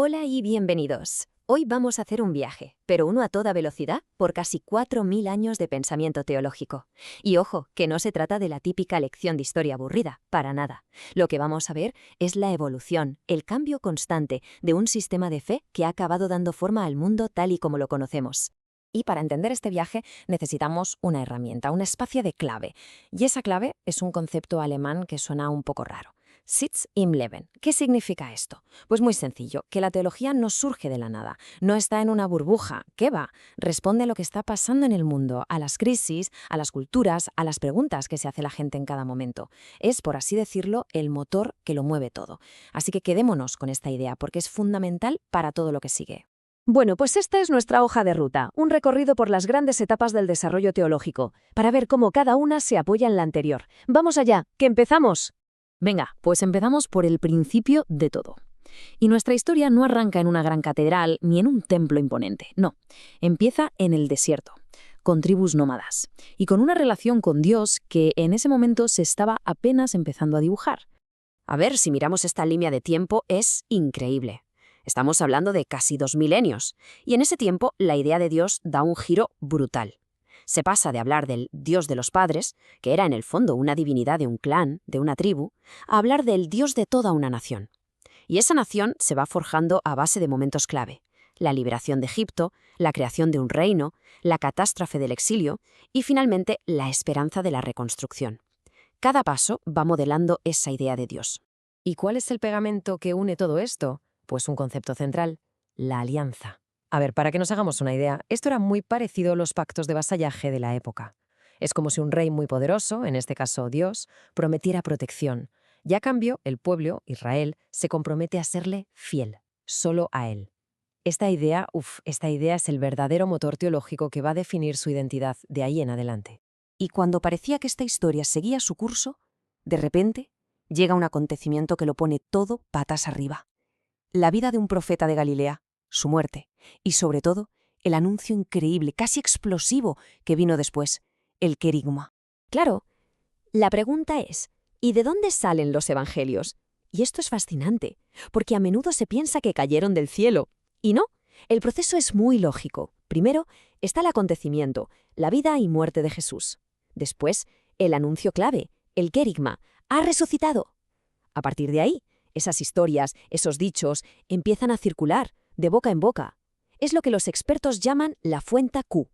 Hola y bienvenidos. Hoy vamos a hacer un viaje, pero uno a toda velocidad, por casi 4.000 años de pensamiento teológico. Y ojo, que no se trata de la típica lección de historia aburrida, para nada. Lo que vamos a ver es la evolución, el cambio constante de un sistema de fe que ha acabado dando forma al mundo tal y como lo conocemos. Y para entender este viaje necesitamos una herramienta, una especie de clave. Y esa clave es un concepto alemán que suena un poco raro. Sitz im Leben. ¿Qué significa esto? Pues muy sencillo, que la teología no surge de la nada, no está en una burbuja. ¿Qué va? Responde a lo que está pasando en el mundo, a las crisis, a las culturas, a las preguntas que se hace la gente en cada momento. Es, por así decirlo, el motor que lo mueve todo. Así que quedémonos con esta idea porque es fundamental para todo lo que sigue. Bueno, pues esta es nuestra hoja de ruta, un recorrido por las grandes etapas del desarrollo teológico, para ver cómo cada una se apoya en la anterior. ¡Vamos allá! ¡Que empezamos! Venga, pues empezamos por el principio de todo. Y nuestra historia no arranca en una gran catedral ni en un templo imponente, no. Empieza en el desierto, con tribus nómadas, y con una relación con Dios que en ese momento se estaba apenas empezando a dibujar. A ver, si miramos esta línea de tiempo, es increíble. Estamos hablando de casi 2 milenios, y en ese tiempo la idea de Dios da un giro brutal. Se pasa de hablar del Dios de los padres, que era en el fondo una divinidad de un clan, de una tribu, a hablar del Dios de toda una nación. Y esa nación se va forjando a base de momentos clave: la liberación de Egipto, la creación de un reino, la catástrofe del exilio y finalmente la esperanza de la reconstrucción. Cada paso va modelando esa idea de Dios. ¿Y cuál es el pegamento que une todo esto? Pues un concepto central: la alianza. A ver, para que nos hagamos una idea, esto era muy parecido a los pactos de vasallaje de la época. Es como si un rey muy poderoso, en este caso Dios, prometiera protección, y a cambio el pueblo, Israel, se compromete a serle fiel, solo a él. Esta idea es el verdadero motor teológico que va a definir su identidad de ahí en adelante. Y cuando parecía que esta historia seguía su curso, de repente llega un acontecimiento que lo pone todo patas arriba. La vida de un profeta de Galilea, su muerte, y sobre todo, el anuncio increíble, casi explosivo, que vino después, el querigma. Claro, la pregunta es, ¿y de dónde salen los evangelios? Y esto es fascinante, porque a menudo se piensa que cayeron del cielo. Y no, el proceso es muy lógico. Primero está el acontecimiento, la vida y muerte de Jesús. Después, el anuncio clave, el querigma, ha resucitado. A partir de ahí, esas historias, esos dichos, empiezan a circular, de boca en boca. Es lo que los expertos llaman la fuente Q.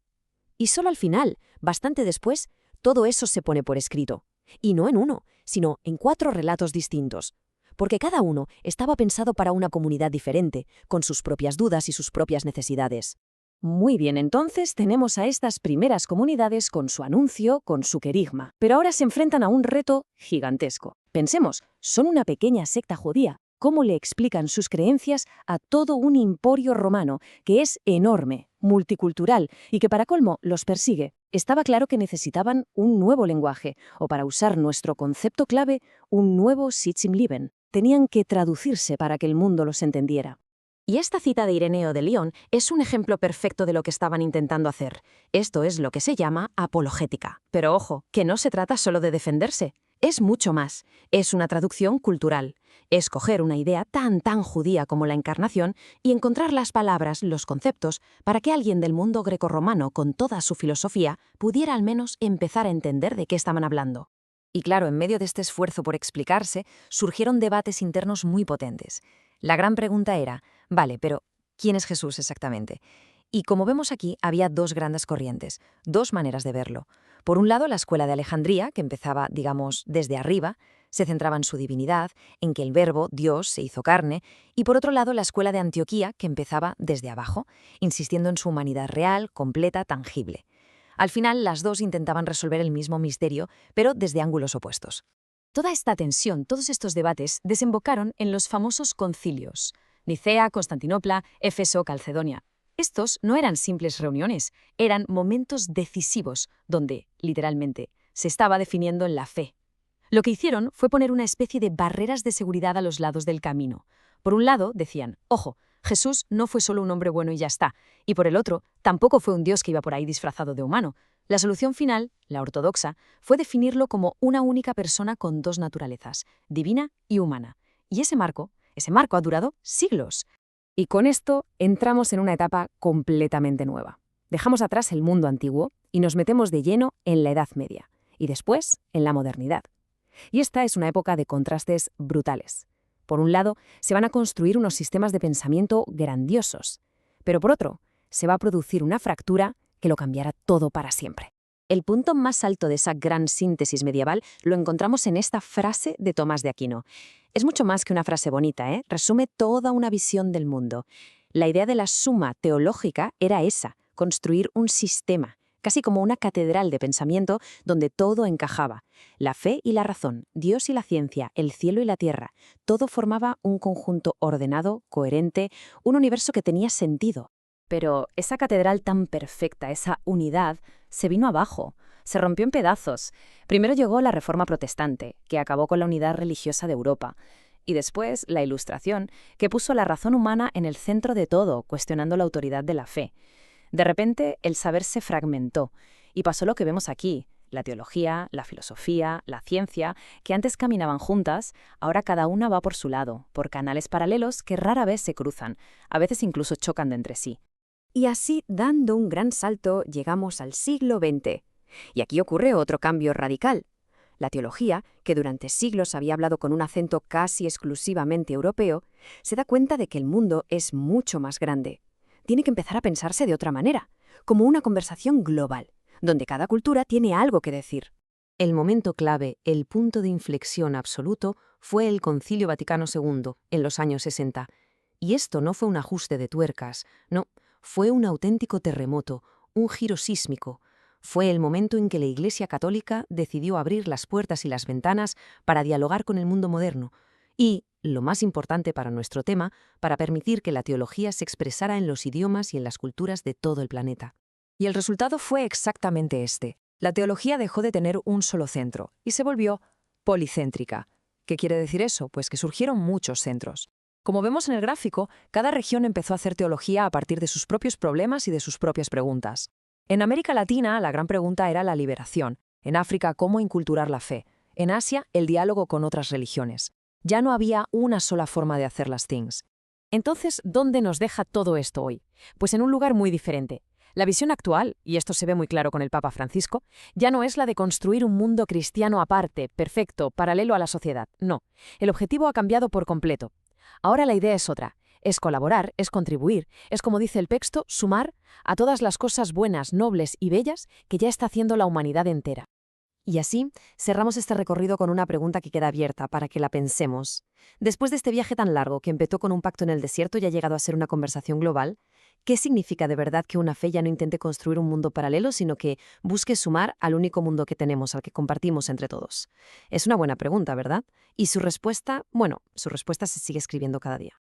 Y solo al final, bastante después, todo eso se pone por escrito. Y no en uno, sino en 4 relatos distintos. Porque cada uno estaba pensado para una comunidad diferente, con sus propias dudas y sus propias necesidades. Muy bien, entonces tenemos a estas primeras comunidades con su anuncio, con su querigma. Pero ahora se enfrentan a un reto gigantesco. Pensemos, son una pequeña secta judía. ¿Cómo le explican sus creencias a todo un emporio romano que es enorme, multicultural y que para colmo los persigue? Estaba claro que necesitaban un nuevo lenguaje, o para usar nuestro concepto clave, un nuevo Sitz im Leben. Tenían que traducirse para que el mundo los entendiera. Y esta cita de Ireneo de León es un ejemplo perfecto de lo que estaban intentando hacer. Esto es lo que se llama apologética. Pero ojo, que no se trata solo de defenderse. Es mucho más. Es una traducción cultural. Es coger una idea tan judía como la encarnación y encontrar las palabras, los conceptos, para que alguien del mundo grecorromano con toda su filosofía pudiera al menos empezar a entender de qué estaban hablando. Y claro, en medio de este esfuerzo por explicarse, surgieron debates internos muy potentes. La gran pregunta era, vale, pero ¿quién es Jesús exactamente? Y como vemos aquí, había 2 grandes corrientes, 2 maneras de verlo. Por un lado, la escuela de Alejandría, que empezaba, digamos, desde arriba, se centraba en su divinidad, en que el verbo, Dios, se hizo carne, y por otro lado, la escuela de Antioquía, que empezaba desde abajo, insistiendo en su humanidad real, completa, tangible. Al final, las 2 intentaban resolver el mismo misterio, pero desde ángulos opuestos. Toda esta tensión, todos estos debates, desembocaron en los famosos concilios: Nicea, Constantinopla, Éfeso, Calcedonia. Estos no eran simples reuniones, eran momentos decisivos donde, literalmente, se estaba definiendo la fe. Lo que hicieron fue poner una especie de barreras de seguridad a los lados del camino. Por un lado, decían, ojo, Jesús no fue solo un hombre bueno y ya está. Y por el otro, tampoco fue un Dios que iba por ahí disfrazado de humano. La solución final, la ortodoxa, fue definirlo como una única persona con 2 naturalezas, divina y humana. Y ese marco ha durado siglos. Y con esto entramos en una etapa completamente nueva. Dejamos atrás el mundo antiguo y nos metemos de lleno en la Edad Media, y después en la modernidad. Y esta es una época de contrastes brutales. Por un lado, se van a construir unos sistemas de pensamiento grandiosos, pero por otro, se va a producir una fractura que lo cambiará todo para siempre. El punto más alto de esa gran síntesis medieval lo encontramos en esta frase de Tomás de Aquino. Es mucho más que una frase bonita, ¿eh? Resume toda una visión del mundo. La idea de la suma teológica era esa, construir un sistema, casi como una catedral de pensamiento donde todo encajaba. La fe y la razón, Dios y la ciencia, el cielo y la tierra, todo formaba un conjunto ordenado, coherente, un universo que tenía sentido. Pero esa catedral tan perfecta, esa unidad, se vino abajo, se rompió en pedazos. Primero llegó la Reforma Protestante, que acabó con la unidad religiosa de Europa, y después la Ilustración, que puso la razón humana en el centro de todo, cuestionando la autoridad de la fe. De repente, el saber se fragmentó, y pasó lo que vemos aquí. La teología, la filosofía, la ciencia, que antes caminaban juntas, ahora cada una va por su lado, por canales paralelos que rara vez se cruzan, a veces incluso chocan de entre sí. Y así, dando un gran salto, llegamos al siglo XX. Y aquí ocurre otro cambio radical. La teología, que durante siglos había hablado con un acento casi exclusivamente europeo, se da cuenta de que el mundo es mucho más grande. Tiene que empezar a pensarse de otra manera, como una conversación global, donde cada cultura tiene algo que decir. El momento clave, el punto de inflexión absoluto, fue el Concilio Vaticano II, en los años 60. Y esto no fue un ajuste de tuercas, no, fue un auténtico terremoto, un giro sísmico. Fue el momento en que la Iglesia Católica decidió abrir las puertas y las ventanas para dialogar con el mundo moderno y, lo más importante para nuestro tema, para permitir que la teología se expresara en los idiomas y en las culturas de todo el planeta. Y el resultado fue exactamente este. La teología dejó de tener un solo centro y se volvió policéntrica. ¿Qué quiere decir eso? Pues que surgieron muchos centros. Como vemos en el gráfico, cada región empezó a hacer teología a partir de sus propios problemas y de sus propias preguntas. En América Latina, la gran pregunta era la liberación. En África, cómo inculturar la fe. En Asia, el diálogo con otras religiones. Ya no había una sola forma de hacer las things. Entonces, ¿dónde nos deja todo esto hoy? Pues en un lugar muy diferente. La visión actual, y esto se ve muy claro con el Papa Francisco, ya no es la de construir un mundo cristiano aparte, perfecto, paralelo a la sociedad. No, el objetivo ha cambiado por completo. Ahora la idea es otra. Es colaborar, es contribuir, es, como dice el texto, sumar a todas las cosas buenas, nobles y bellas que ya está haciendo la humanidad entera. Y así, cerramos este recorrido con una pregunta que queda abierta para que la pensemos. Después de este viaje tan largo que empezó con un pacto en el desierto y ha llegado a ser una conversación global, ¿qué significa de verdad que una fe ya no intente construir un mundo paralelo, sino que busque sumar al único mundo que tenemos, al que compartimos entre todos? Es una buena pregunta, ¿verdad? Y su respuesta, su respuesta se sigue escribiendo cada día.